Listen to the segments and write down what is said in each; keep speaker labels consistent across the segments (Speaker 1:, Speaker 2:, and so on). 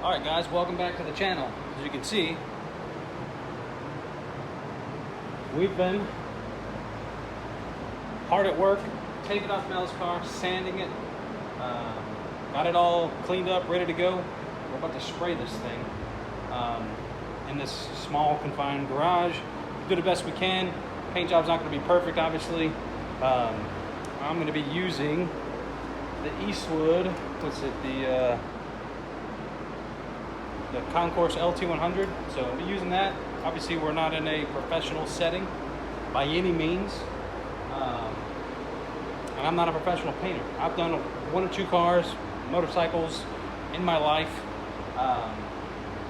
Speaker 1: Alright guys, welcome back to the channel. As you can see, we've been hard at work, taking off Mel's car, sanding it, got it all cleaned up, ready to go. We're about to spray this thing in this small confined garage. Do the best we can. Paint job's not going to be perfect, obviously. I'm going to be using the Eastwood, what's it, the Concourse LT100. So I'll be using that. Obviously, we're not in a professional setting by any means. And I'm not a professional painter. I've done one or two cars, motorcycles in my life.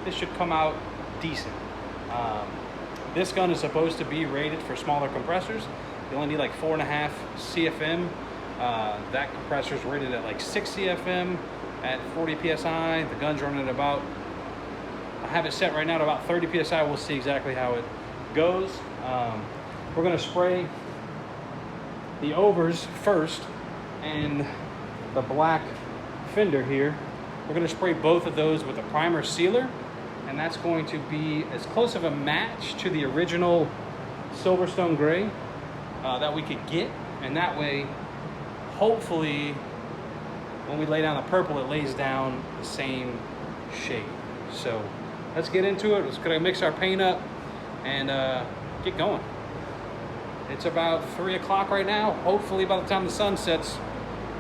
Speaker 1: This should come out decent. This gun is supposed to be rated for smaller compressors. You only need like 4.5 CFM. That compressor is rated at like 6 CFM at 40 PSI. The gun's running at about, I have it set right now to about 30 PSI. We'll see exactly how it goes. We're gonna spray the overs first and the black fender here. We're gonna spray both of those with a primer sealer, and that's going to be as close of a match to the original Silverstone gray that we could get. And that way, hopefully, when we lay down the purple, it lays down the same shade. So let's get into it. Let's gonna mix our paint up and get going. It's about 3 o'clock right now. Hopefully by the time the sun sets,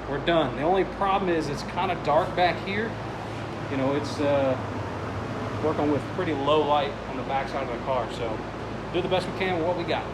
Speaker 1: we're done. The only problem is it's kind of dark back here. You know, it's working with pretty low light on the back side of the car. So do the best we can with what we got.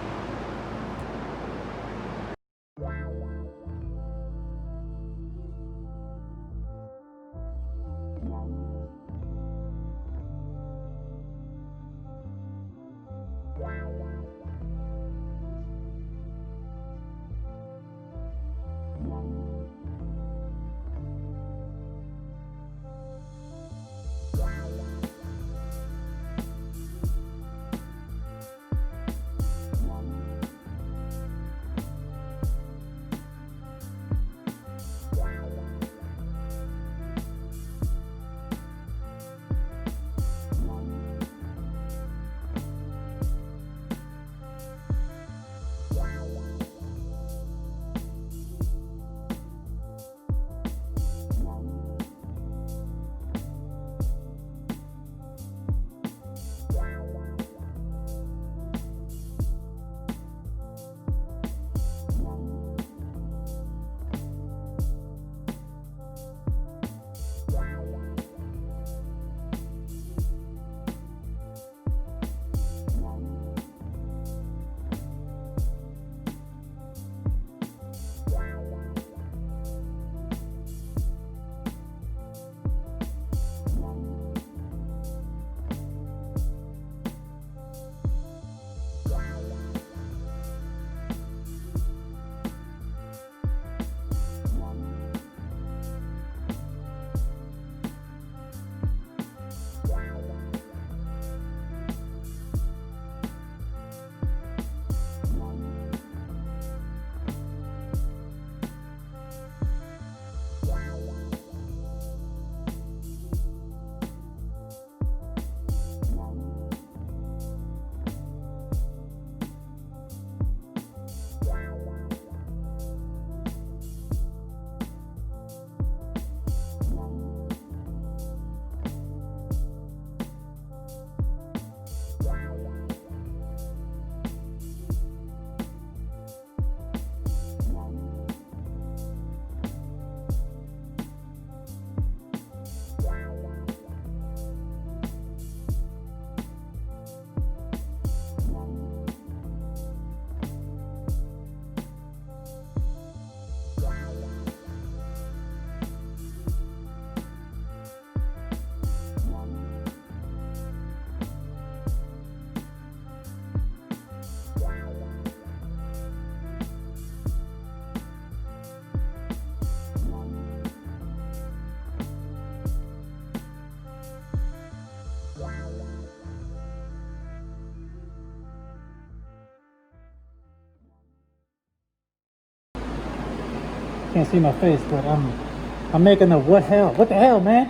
Speaker 2: Can't see my face, but I'm making a what the hell, man?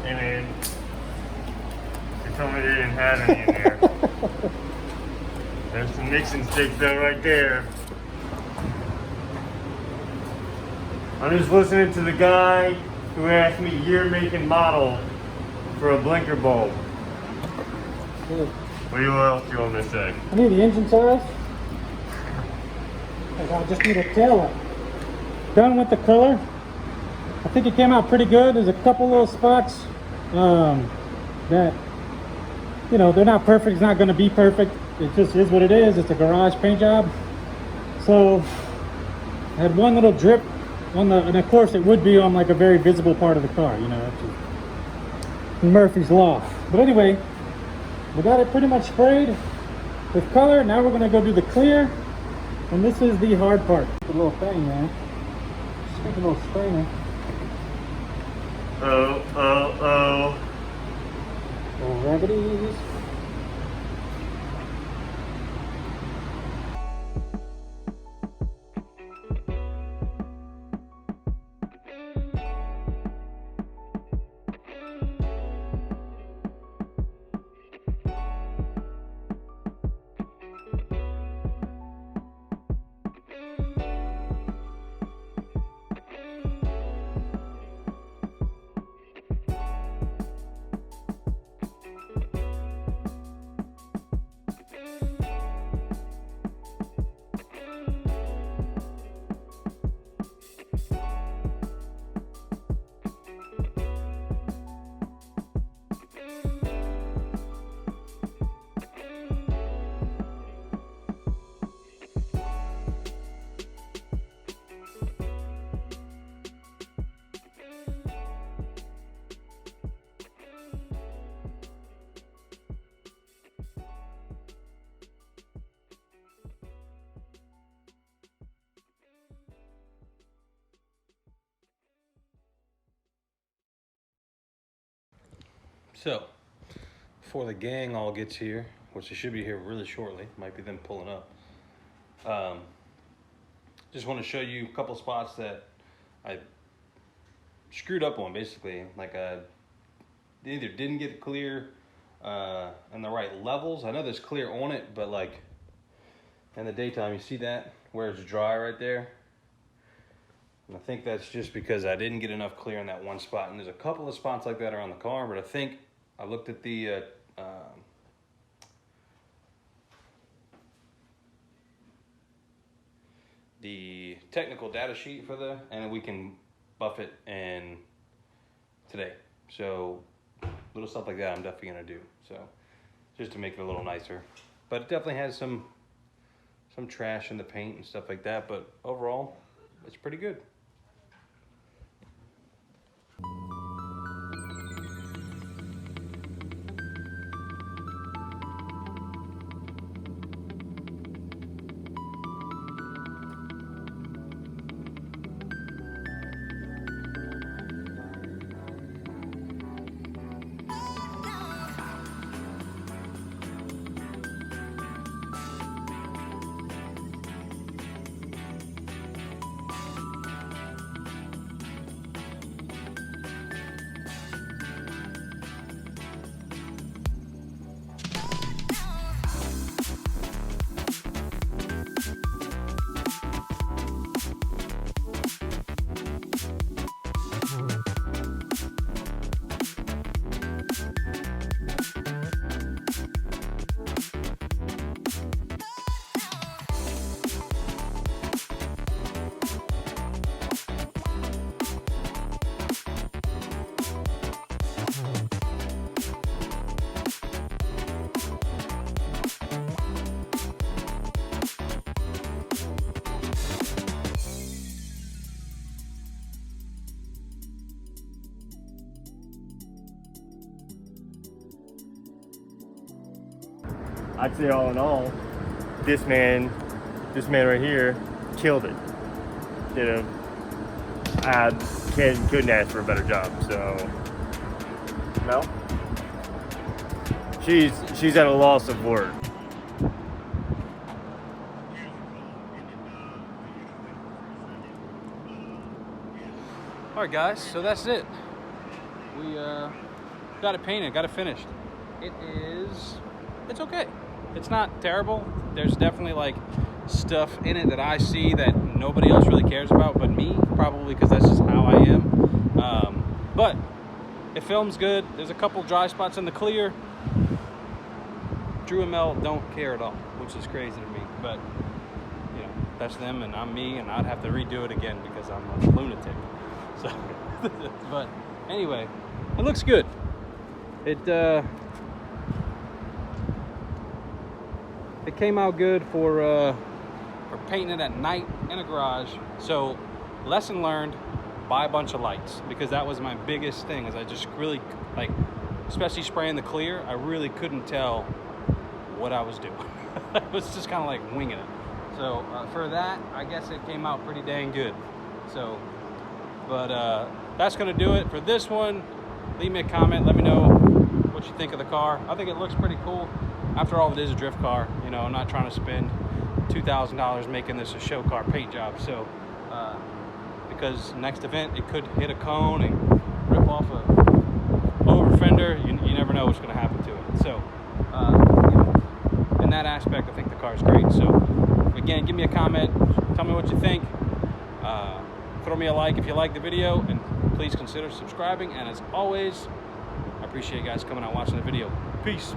Speaker 3: Hey man,
Speaker 2: told me they didn't have any in there. There's some mixing sticks though right there. I'm just listening to the guy who asked me year, make, and model for a blinker bulb.
Speaker 3: Good.
Speaker 2: What else do you want me to say?
Speaker 3: I need the engine size. I just need a tail light. Done with the color. I think it came out pretty good. There's a couple little spots that, you know, they're not perfect. It's not going to be perfect. It just is what it is. It's a garage paint job. So I had one little drip on the, and of course it would be on like a very visible part of the car, you know, that's just Murphy's Law. But anyway, we got it pretty much sprayed with color. Now we're going to go do the clear. And this is the hard part. The little thing, man. Just a little strainer.
Speaker 2: Oh.
Speaker 3: Little raggities.
Speaker 1: So, before the gang all gets here, which they should be here really shortly, might be them pulling up. Just want to show you a couple spots that I screwed up on, basically. Like I either didn't get it clear in the right levels. I know there's clear on it, but like in the daytime, you see that where it's dry right there. And I think that's just because I didn't get enough clear in that one spot. And there's a couple of spots like that around the car, but I think I looked at the technical data sheet for and we can buff it in today. So little stuff like that I'm definitely gonna do. So just to make it a little nicer. But it definitely has some trash in the paint and stuff like that, but overall it's pretty good.
Speaker 2: I'd say all in all, this man right here killed it. You know, I couldn't ask for a better job. So, no, she's at a loss of words.
Speaker 1: All right, guys, so that's it. We got it painted, got it finished. it's okay. It's not terrible. There's definitely like stuff in it that I see that nobody else really cares about but me, probably because that's just how I am. But it films good. There's a couple dry spots in the clear. Drew and Mel don't care at all, which is crazy to me. But you know, that's them and I'm me, and I'd have to redo it again because I'm a lunatic. So, but anyway, it looks good. It came out good for painting it at night in a garage. So, lesson learned: buy a bunch of lights, because that was my biggest thing. Is I just really like, especially spraying the clear, I really couldn't tell what I was doing. I was just kind of like winging it. So for that, I guess it came out pretty dang good. So, but that's gonna do it for this one. Leave me a comment. Let me know what you think of the car. I think it looks pretty cool. After all, it is a drift car. You know, I'm not trying to spend $2,000 making this a show car paint job. So, because next event it could hit a cone and rip off a over fender. You never know what's going to happen to it. So, you know, in that aspect, I think the car is great. So, again, give me a comment. Tell me what you think. Throw me a like if you like the video, and please consider subscribing. And as always, I appreciate you guys coming out and watching the video. Peace.